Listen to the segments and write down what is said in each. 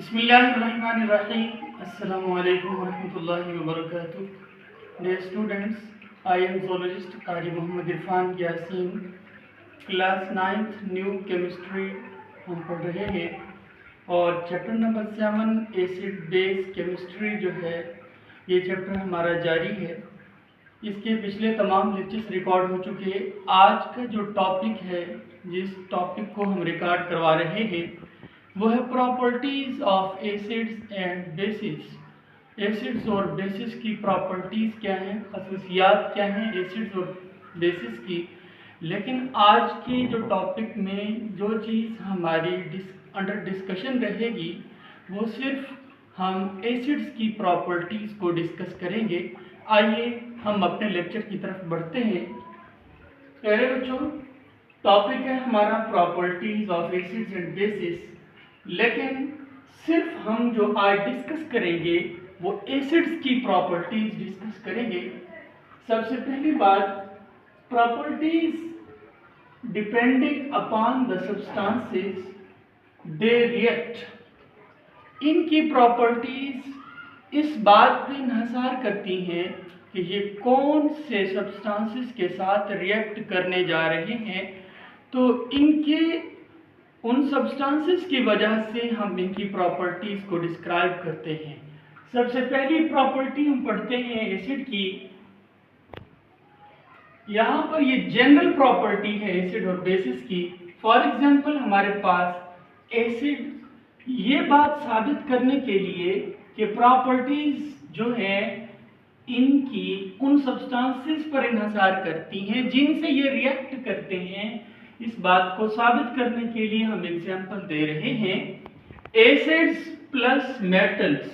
Bismillahirrahmanirrahim. Assalamu alaikum warahmatullahi wabarakatuh. Dear students, I am zoologist Qari Muhammad Irfan Yasin, class 9th new chemistry हम पढ़ रहे हैं और chapter number 7 acid base chemistry जो है ये चैप्टर हमारा जारी है। इसके पिछले तमाम लेक्चर्स रिकॉर्ड हो चुके हैं। आज का जो टॉपिक है, जिस टॉपिक को हम रिकॉर्ड करवा रहे हैं वो है properties of acids and bases. Acids और बेसिस की प्रॉपर्टीज़ क्या हैं, खसूसियात क्या हैं एसिड्स और बेसिस की। लेकिन आज के जो टॉपिक में जो चीज़ हमारी अंडर डिस्कशन रहेगी वो सिर्फ हम एसिड्स की प्रॉपर्टीज़ को डिस्कस करेंगे। आइए हम अपने लेक्चर की तरफ बढ़ते हैं। पहले बच्चों टॉपिक है हमारा properties of acids and bases, लेकिन सिर्फ हम जो आज डिस्कस करेंगे वो एसिड्स की प्रॉपर्टीज डिस्कस करेंगे। सबसे पहली बात, properties depending upon the substances they react. इनकी प्रॉपर्टीज इस बात पे इन्हसार करती हैं कि ये कौन से सब्सटेंसेस के साथ रिएक्ट करने जा रहे हैं, तो इनके उन सब्सटेंसेस की वजह से हम इनकी प्रॉपर्टीज़ को डिस्क्राइब करते हैं। सबसे पहली प्रॉपर्टी हम पढ़ते हैं एसिड की। यहाँ पर ये जनरल प्रॉपर्टी है एसिड और बेसिस की। फॉर एग्जांपल हमारे पास एसिड, ये बात साबित करने के लिए कि प्रॉपर्टीज़ जो है इनकी उन सब्सटेंसेस पर इन्हसार करती हैं जिनसे ये रिएक्ट करते हैं, इस बात को साबित करने के लिए हम एग्जाम्पल दे रहे हैं। एसिड्स प्लस मेटल्स,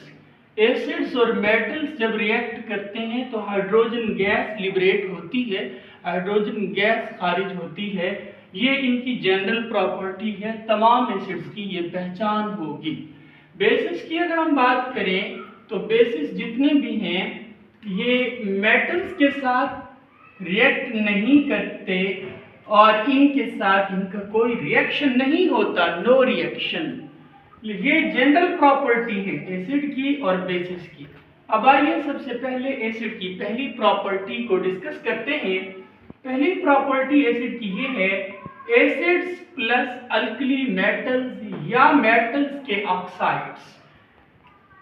एसिड्स और मेटल्स जब रिएक्ट करते हैं तो हाइड्रोजन गैस लिबरेट होती है, हाइड्रोजन गैस खारिज होती है। ये इनकी जनरल प्रॉपर्टी है, तमाम एसिड्स की ये पहचान होगी। बेसिस की अगर हम बात करें तो बेसिस जितने भी हैं ये मेटल्स के साथ रिएक्ट नहीं करते और इनके साथ इनका कोई रिएक्शन नहीं होता, नो रिएक्शन। ये जनरल प्रॉपर्टी है एसिड की और बेसिस की। अब आइए सबसे पहले एसिड की पहली प्रॉपर्टी को डिस्कस करते हैं। पहली प्रॉपर्टी एसिड की ये है, एसिड्स प्लस अल्कली मेटल्स या मेटल्स के ऑक्साइड्स।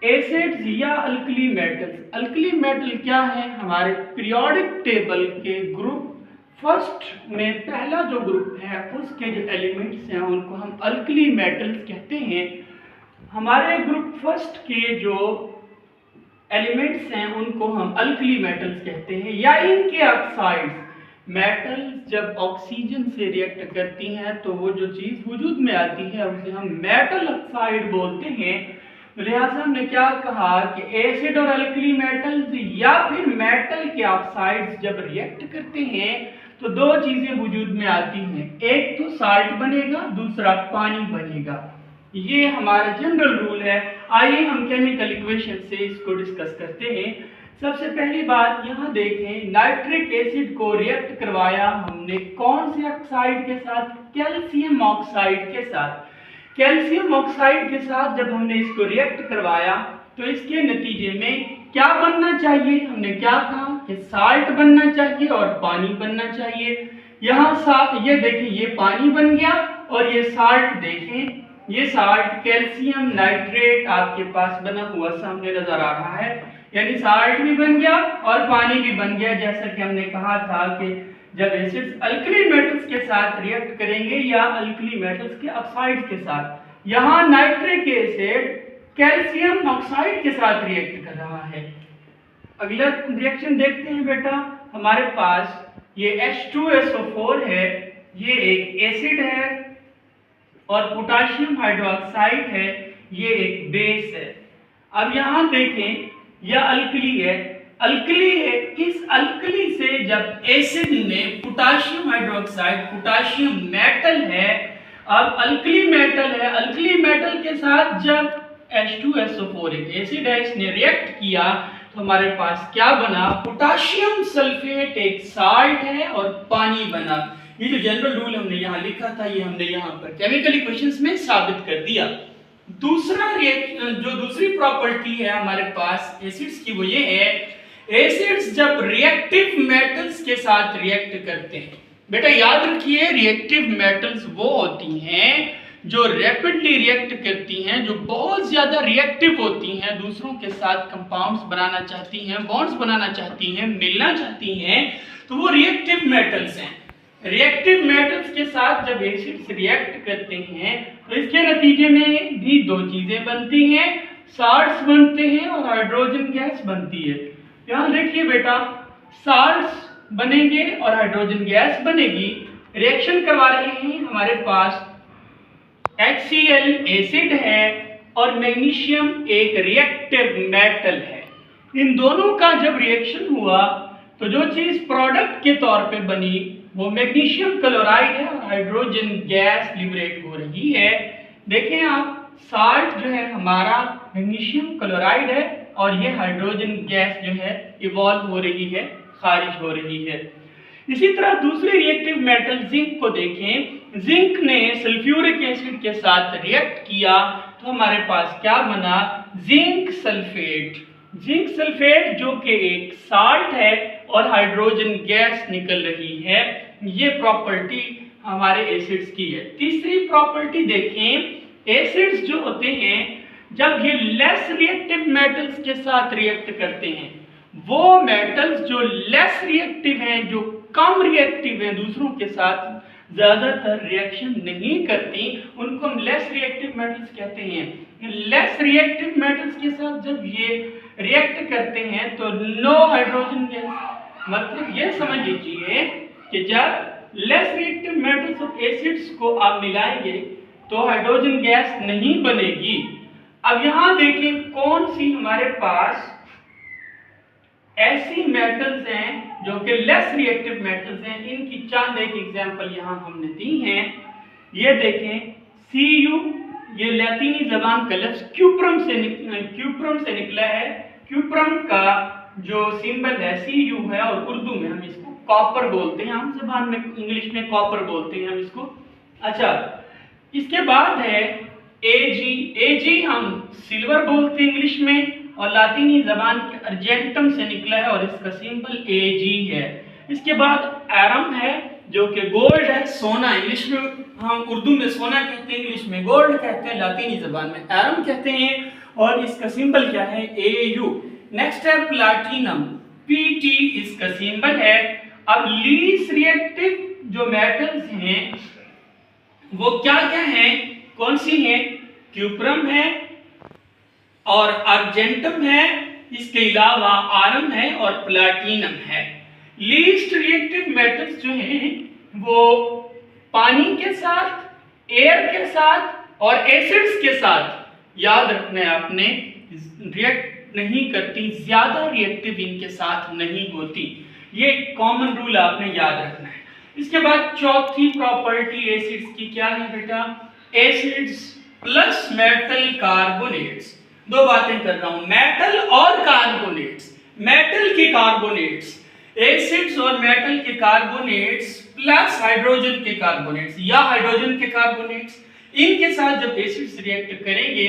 एसिड्स या अल्कली मेटल्स, अल्कली मेटल क्या है, हमारे पीरियोडिक टेबल के ग्रुप फर्स्ट में पहला जो ग्रुप है उसके जो एलिमेंट्स हैं उनको हम अल्कली मेटल्स कहते हैं। हमारे ग्रुप फर्स्ट के जो एलिमेंट्स हैं उनको हम अल्कली मेटल्स कहते हैं या इनके ऑक्साइड्स। मेटल्स जब ऑक्सीजन से रिएक्ट करती हैं तो वो जो चीज़ वजूद में आती है उसे हम मेटल ऑक्साइड बोलते हैं। लिहाजा हमने क्या कहा कि एसिड और अल्कली मेटल्स या फिर मेटल के ऑक्साइड्स जब रिएक्ट करते हैं तो दो चीजें वजूद में आती हैं, एक तो साल्ट बनेगा, दूसरा पानी बनेगा। ये हमारा जनरल रूल है। आइए हम केमिकल इक्वेशन से इसको डिस्कस करते हैं। सबसे पहली बात यहाँ देखें, नाइट्रिक एसिड को रिएक्ट करवाया हमने कौन से ऑक्साइड के साथ, कैल्शियम ऑक्साइड के साथ। कैल्शियम ऑक्साइड के साथ जब हमने इसको रिएक्ट करवाया तो इसके नतीजे में क्या बनना चाहिए, हमने क्या कहा कि साल्ट बनना चाहिए और पानी बनना चाहिए। यहाँ ये देखें, ये पानी बन गया और ये साल्ट देखें, ये साल्ट कैल्शियम नाइट्रेट आपके पास बना हुआ सामने नजर आ रहा है, यानी साल्ट भी बन गया और पानी भी बन गया। जैसा कि हमने कहा था कि जब एसिड्स अल्कली मेटल्स के साथ रिएक्ट करेंगे या अल्कली मेटल्स के ऑक्साइड के साथ, यहाँ नाइट्रिक एसिड कैल्शियम ऑक्साइड के साथ रिएक्ट कर रहा है। अगला रिएक्शन देखते हैं बेटा, हमारे पास ये H2SO4 है, ये एक एसिड है और पोटाशियम हाइड्रोक्साइड है, ये एक बेस है। अब यहाँ देखें यह अल्कली है, अल्कली है, इस अल्कली से जब एसिड में पोटाशियम हाइड्रोक्साइड, पोटाशियम मेटल है, अब अल्कली मेटल है, अल्कली मेटल के साथ जब H2SO4 एक एसिड है, इसने रिएक्ट किया तो हमारे पास क्या बना, पोटाशियम सल्फेट एक साल्ट है और पानी बना। ये जो जनरल रूल हमने यहाँ लिखा था ये हमने यहाँ पर केमिकल इक्वेशंस में साबित कर दिया। दूसरा जो दूसरी प्रॉपर्टी है हमारे पास एसिड्स की वो ये है, एसिड्स जब रिएक्टिव मेटल्स के साथ रिएक्ट करते हैं, बेटा याद रखिए रिएक्टिव मेटल्स वो होती हैं जो रैपिडली रिएक्ट करती हैं, जो बहुत ज्यादा रिएक्टिव होती हैं, दूसरों के साथ कंपाउंड्स बनाना चाहती हैं, बॉन्ड्स बनाना चाहती हैं, मिलना चाहती हैं, तो वो रिएक्टिव मेटल्स हैं। रिएक्टिव मेटल्स के साथ जब एसिड्स रिएक्ट करते हैं तो इसके नतीजे में भी दो चीजें बनती हैं, साल्ट्स बनते हैं और हाइड्रोजन गैस बनती है। यहाँ देखिए बेटा, साल्ट्स बनेंगे और हाइड्रोजन गैस बनेगी, रिएक्शन करवा रहे हैं, हमारे पास HCl एसिड है और मैग्नीशियम एक रिएक्टिव मेटल है। इन दोनों का जब रिएक्शन हुआ तो जो चीज प्रोडक्ट के तौर पे बनी वो मैग्नीशियम क्लोराइड है और हाइड्रोजन गैस लिबरेट हो रही है। देखें आप, साल्ट जो है हमारा मैग्नीशियम क्लोराइड है और ये हाइड्रोजन गैस जो है इवॉल्व हो रही है, खारिज हो रही है। इसी तरह दूसरे रिएक्टिव मेटल जिंक को देखें, जिंक ने सल्फ्यूरिक एसिड के साथ रिएक्ट किया तो हमारे पास क्या बना, जिंक सल्फेट। जिंक सल्फेट जो कि एक साल्ट है और हाइड्रोजन गैस निकल रही है, ये प्रॉपर्टी हमारे एसिड्स की है। तीसरी प्रॉपर्टी देखें, एसिड्स जो होते हैं जब ये लेस रिएक्टिव मेटल्स के साथ रिएक्ट करते हैं, वो मेटल्स जो लेस रिएक्टिव हैं, जो कम रिएक्टिव हैं, दूसरों के साथ ज्यादातर रिएक्शन नहीं करती, उनको हम लेस रिएक्टिव मेटल्स कहते हैं। लेस रिएक्टिव मेटल्स के साथ जब ये रिएक्ट करते हैं तो नो हाइड्रोजन गैस, मतलब ये समझ लीजिए कि जब लेस रिएक्टिव मेटल्स और एसिड्स को आप मिलाएंगे तो हाइड्रोजन गैस नहीं बनेगी। अब यहां देखें कौन सी हमारे पास ऐसी मेटल्स हैं जो कि लेस रिएक्टिव मेटल्स हैं, इनकी चंद एक एग्जांपल यहां हमने दी हैं। ये देखें Cu, ये लैटिनी जबान का लफ्ज क्यूप्रम से निकला है। क्यूप्रम का जो सिंबल है Cu है और उर्दू में हम इसको कॉपर बोलते हैं, हम जबान में इंग्लिश में कॉपर बोलते हैं हम इसको। अच्छा, इसके बाद है Ag हम सिल्वर बोलते हैं इंग्लिश में और लातीनी जबान के अर्जेंटम से निकला है और इसका सिंबल Ag है। इसके बाद एरम है जो कि गोल्ड है, सोना, इंग्लिश में हम उर्दू में सोना कहते हैं, इंग्लिश में गोल्ड कहते हैं, लातीनी जबान में एरम कहते हैं और इसका सिंबल क्या है, Au। नेक्स्ट है प्लैटिनम, Pt इसका सिंबल है। अब लीस्ट रिएक्टिव जो मेटल्स हैं वो क्या क्या हैं, कौन सी हैं, क्यूप्रम है और अर्जेंटम है, इसके अलावा आरम है और प्लैटिनम है। लीस्ट रिएक्टिव मेटल्स जो हैं वो पानी के साथ, एयर के साथ और एसिड्स के साथ, याद रखना है आपने, रिएक्ट नहीं करती, ज्यादा रिएक्टिव इनके साथ नहीं होती, ये कॉमन रूल आपने याद रखना है। इसके बाद चौथी प्रॉपर्टी एसिड्स की क्या है बेटा, एसिड्स प्लस मेटल कार्बोनेट्स। दो बातें कर रहा हूं, मेटल और कार्बोनेट्स, मेटल के कार्बोनेट्स, एसिड्स और मेटल के कार्बोनेट्स प्लस हाइड्रोजन के कार्बोनेट्स या हाइड्रोजन के कार्बोनेट्स, इनके साथ जब एसिड्स रिएक्ट करेंगे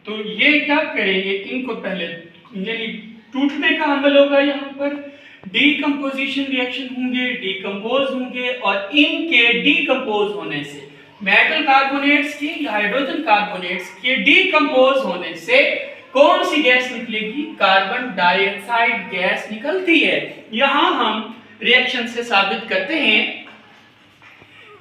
तो ये क्या करेंगे, इनको पहले यानी टूटने का अमल होगा, यहाँ पर डीकंपोजिशन रिएक्शन होंगे, डीकंपोज होंगे और इनके डीकंपोज होने से मेटल कार्बोनेट्स की या हाइड्रोजन कार्बोनेट्स के डीकंपोज होने से कौन सी गैस निकलेगी, कार्बन डाइऑक्साइड गैस निकलती है। यहां हम रिएक्शन से साबित करते हैं,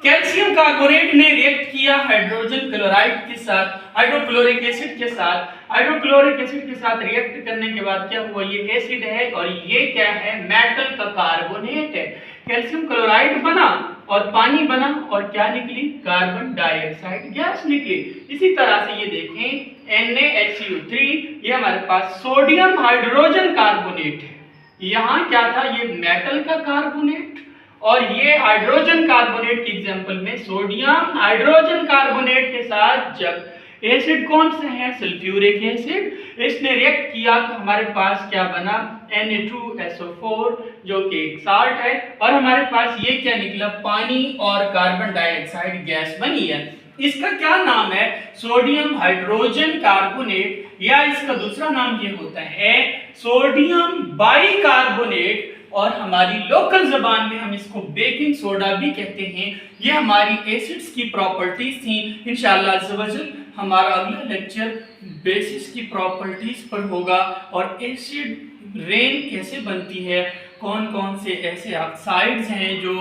कैल्शियम कार्बोनेट ने रिएक्ट किया हाइड्रोजन क्लोराइड के साथ, हाइड्रोक्लोरिक एसिड के साथ, हाइड्रोक्लोरिक एसिड के साथ रिएक्ट करने के बाद क्या हुआ, ये एसिड है और ये क्या है, मेटल का कार्बोनेट है। कैल्शियम क्लोराइड बना और पानी बना और क्या निकली, कार्बन डाइऑक्साइड गैस निकली। इसी तरह से ये देखें NaHCO3, ये हमारे पास सोडियम हाइड्रोजन कार्बोनेट है। यहाँ क्या था, ये मेटल का कार्बोनेट और ये हाइड्रोजन कार्बोनेट की एग्जांपल में सोडियम हाइड्रोजन कार्बोनेट के साथ जब एसिड कौन से है, सल्फ्यूरिक एसिड, इसने रिएक्ट किया तो हमारे पास क्या बना, Na2SO4 जो कि एक साल्ट है और हमारे पास ये क्या निकला, पानी और कार्बन डाइऑक्साइड गैस बनी है। इसका क्या नाम है? सोडियम हाइड्रोजन कार्बोनेट, या इसका दूसरा नाम ये होता है सोडियम बाइकार्बोनेट, और हमारी लोकल जबान में हम इसको बेकिंग सोडा भी कहते हैं। ये हमारी एसिड्स की प्रॉपर्टीज थी। इंशाअल्लाह अज़्ज़वजल हमारा अगला लेक्चर बेसिस की प्रॉपर्टीज पर होगा और एसिड रेन कैसे बनती है, कौन कौन से ऐसे ऑक्साइड्स हैं जो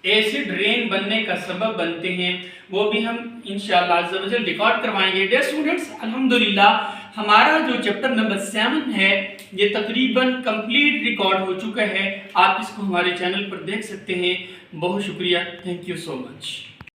एसिड रेन बनने का सबब बनते हैं, वो भी हम इंशाअल्लाह अज़्ज़वजल रिकॉर्ड करवाएंगे। डियर स्टूडेंट्स, अल्हम्दुलिल्लाह हमारा जो चैप्टर नंबर 7 है ये तकरीबन कंप्लीट रिकॉर्ड हो चुका है। आप इसको हमारे चैनल पर देख सकते हैं। बहुत शुक्रिया, थैंक यू सो मच।